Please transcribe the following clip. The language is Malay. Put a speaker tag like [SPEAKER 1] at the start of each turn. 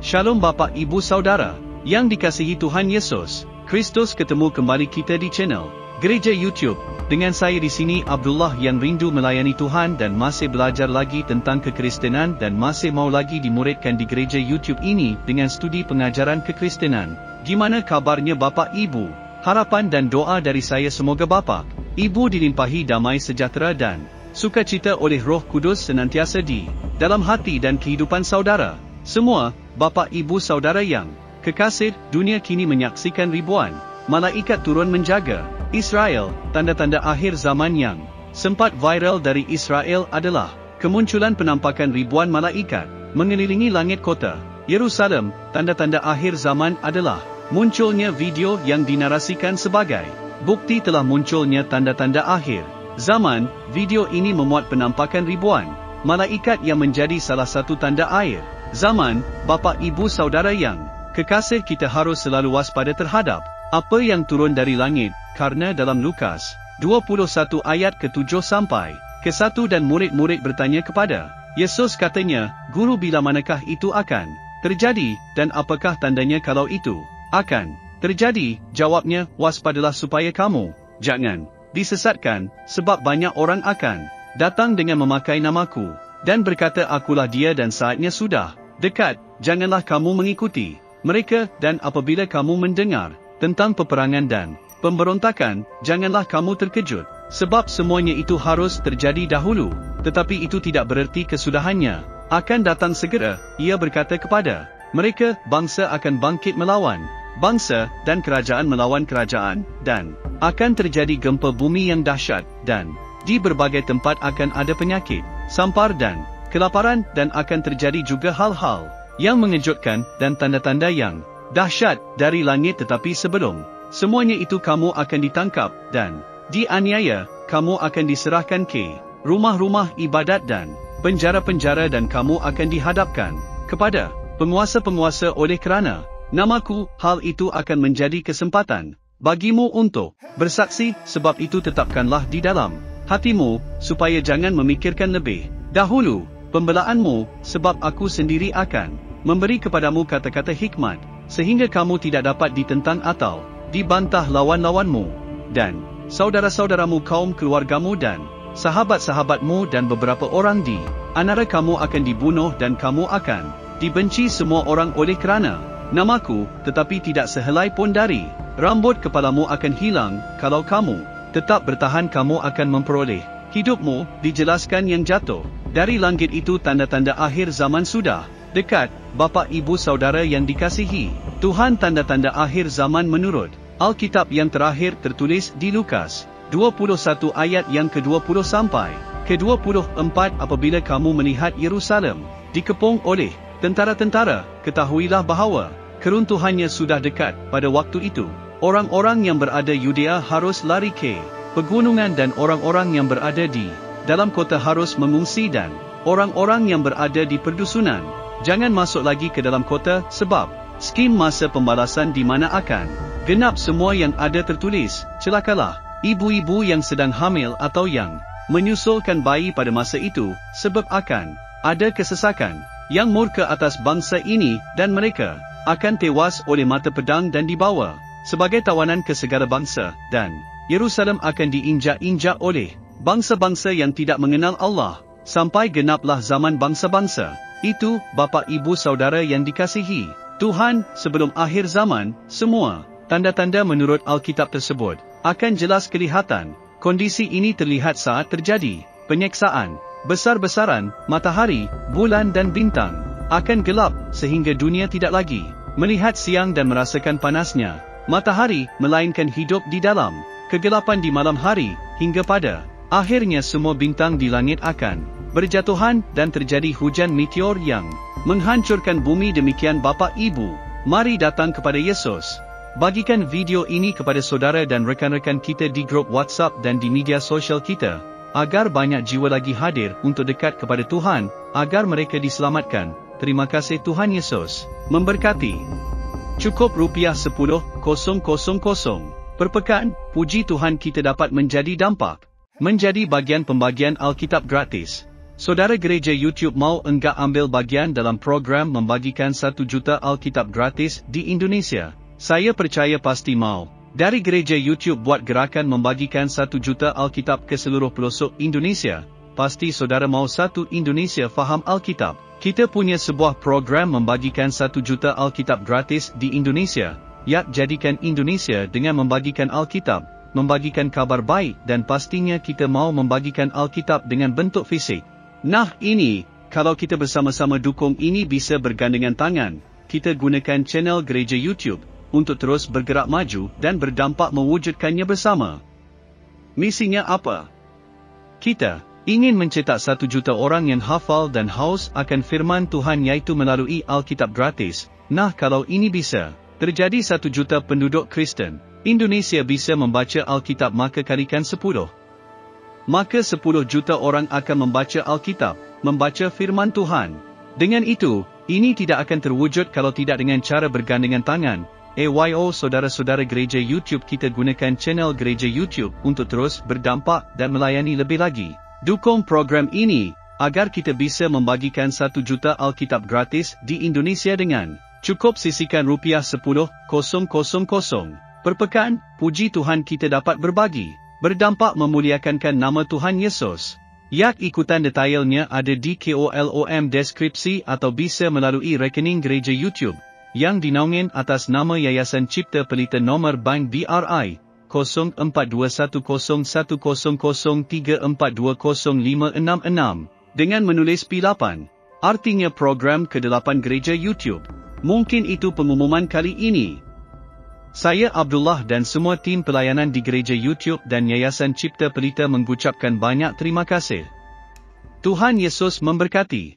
[SPEAKER 1] Shalom Bapa Ibu Saudara, yang dikasihi Tuhan Yesus Kristus. Ketemu kembali kita di channel Gereja YouTube, dengan saya di sini Abdullah yang rindu melayani Tuhan dan masih belajar lagi tentang kekristenan dan masih mau lagi dimuridkan di Gereja YouTube ini dengan studi pengajaran kekristenan. Gimana kabarnya Bapa Ibu? Harapan dan doa dari saya semoga Bapa Ibu dilimpahi damai sejahtera dan sukacita oleh Roh Kudus senantiasa di dalam hati dan kehidupan saudara semua. Bapa Ibu Saudara yang kekasih, dunia kini menyaksikan ribuan malaikat turun menjaga Israel. Tanda-tanda akhir zaman yang sempat viral dari Israel adalah kemunculan penampakan ribuan malaikat mengelilingi langit kota Yerusalem. Tanda-tanda akhir zaman adalah munculnya video yang dinarasikan sebagai bukti telah munculnya tanda-tanda akhir zaman. Video ini memuat penampakan ribuan malaikat yang menjadi salah satu tanda akhir zaman. Bapa Ibu Saudara yang kekasih, kita harus selalu waspada terhadap apa yang turun dari langit, karena dalam Lukas 21 ayat ke-7 sampai ke-1 dan murid-murid bertanya kepada Yesus katanya, Guru, bila manakah itu akan terjadi dan apakah tandanya kalau itu akan terjadi? Jawabnya, waspadalah supaya kamu jangan disesatkan, sebab banyak orang akan datang dengan memakai namaku dan berkata akulah dia, dan saatnya sudah dekat. Janganlah kamu mengikuti mereka, dan apabila kamu mendengar tentang peperangan dan pemberontakan, janganlah kamu terkejut, sebab semuanya itu harus terjadi dahulu, tetapi itu tidak bererti kesudahannya akan datang segera. Ia berkata kepada mereka, bangsa akan bangkit melawan bangsa dan kerajaan melawan kerajaan, dan akan terjadi gempa bumi yang dahsyat, dan di berbagai tempat akan ada penyakit, sampar dan kelaparan, dan akan terjadi juga hal-hal yang mengejutkan dan tanda-tanda yang dahsyat dari langit. Tetapi sebelum semuanya itu kamu akan ditangkap dan dianiaya, kamu akan diserahkan ke rumah-rumah ibadat dan penjara-penjara, dan kamu akan dihadapkan kepada penguasa-penguasa. Oleh kerana namaku, hal itu akan menjadi kesempatan bagimu untuk bersaksi. Sebab itu tetapkanlah di dalam hatimu, supaya jangan memikirkan lebih dahulu pembelaanmu, sebab aku sendiri akan memberi kepadamu kata-kata hikmat, sehingga kamu tidak dapat ditentang atau dibantah lawan-lawanmu, dan saudara-saudaramu, kaum keluargamu, dan sahabat-sahabatmu, dan beberapa orang di antara kamu akan dibunuh, dan kamu akan dibenci semua orang oleh kerana namaku. Tetapi tidak sehelai pun dari rambut kepalamu akan hilang. Kalau kamu tetap bertahan, kamu akan memperoleh hidupmu. Dijelaskan yang jatuh dari langit itu tanda-tanda akhir zaman sudah dekat. Bapa Ibu Saudara yang dikasihi Tuhan, tanda-tanda akhir zaman menurut Alkitab yang terakhir tertulis di Lukas 21 ayat yang ke-20 sampai ke-24. Apabila kamu melihat Yerusalem dikepung oleh tentara-tentara, ketahuilah bahawa keruntuhannya sudah dekat. Pada waktu itu, orang-orang yang berada Yudea harus lari ke pegunungan, dan orang-orang yang berada di dalam kota harus mengungsi, dan orang-orang yang berada di perdusunan jangan masuk lagi ke dalam kota, sebab skim masa pembalasan di mana akan genap semua yang ada tertulis. Celakalah ibu-ibu yang sedang hamil atau yang menyusulkan bayi pada masa itu, sebab akan ada kesesakan yang murka atas bangsa ini, dan mereka akan tewas oleh mata pedang dan dibawa sebagai tawanan ke segala bangsa, dan Yerusalem akan diinjak-injak oleh bangsa-bangsa yang tidak mengenal Allah, sampai genaplah zaman bangsa-bangsa itu. Bapa Ibu Saudara yang dikasihi Tuhan, sebelum akhir zaman, semua tanda-tanda menurut Alkitab tersebut akan jelas kelihatan. Kondisi ini terlihat saat terjadi penyeksaan besar-besaran. Matahari, bulan dan bintang akan gelap, sehingga dunia tidak lagi melihat siang dan merasakan panasnya matahari, melainkan hidup di dalam kegelapan di malam hari, hingga pada akhirnya semua bintang di langit akan berjatuhan, dan terjadi hujan meteor yang menghancurkan bumi. Demikian Bapa Ibu, mari datang kepada Yesus. Bagikan video ini kepada saudara dan rekan-rekan kita di grup WhatsApp dan di media sosial kita, agar banyak jiwa lagi hadir untuk dekat kepada Tuhan, agar mereka diselamatkan. Terima kasih. Tuhan Yesus memberkati. Cukup Rp10,000 per pekan. Puji Tuhan kita dapat menjadi dampak, menjadi bagian pembagian Alkitab gratis. Saudara gereja YouTube mau enggak ambil bagian dalam program membagikan 1 juta Alkitab gratis di Indonesia? Saya percaya pasti mau. Dari gereja YouTube buat gerakan membagikan 1 juta Alkitab ke seluruh pelosok Indonesia. Pasti saudara mau satu Indonesia faham Alkitab. Kita punya sebuah program membagikan 1 juta Alkitab gratis di Indonesia. Yak jadikan Indonesia dengan membagikan Alkitab, membagikan kabar baik dan pastinya kita mau membagikan Alkitab dengan bentuk fisik. Nah ini, kalau kita bersama-sama dukung ini bisa bergandengan tangan, kita gunakan channel gereja YouTube, untuk terus bergerak maju dan berdampak mewujudkannya bersama. Misinya apa? Kita ingin mencetak 1 juta orang yang hafal dan haus akan firman Tuhan yaitu melalui Alkitab gratis. Nah kalau ini bisa, terjadi 1 juta penduduk Kristen, Indonesia bisa membaca Alkitab maka kalikan 10. Maka 10 juta orang akan membaca Alkitab, membaca firman Tuhan. Dengan itu, ini tidak akan terwujud kalau tidak dengan cara bergandengan tangan. AYO saudara-saudara gereja YouTube kita gunakan channel gereja YouTube untuk terus berdampak dan melayani lebih lagi. Dukung program ini, agar kita bisa membagikan 1 juta Alkitab gratis di Indonesia dengan cukup sisihkan rupiah 10,000 per pekan. Puji Tuhan kita dapat berbagi, berdampak memuliakan nama Tuhan Yesus. Yak ikutan detailnya ada di kolom deskripsi atau bisa melalui rekening gereja YouTube, yang dinaungan atas nama Yayasan Cipta Pelita nomor bank BRI, 0421010034205666, dengan menulis P8, artinya program ke-8 gereja YouTube. Mungkin itu pengumuman kali ini. Saya Abdullah dan semua tim pelayanan di gereja YouTube dan Yayasan Cipta Pelita mengucapkan banyak terima kasih. Tuhan Yesus memberkati.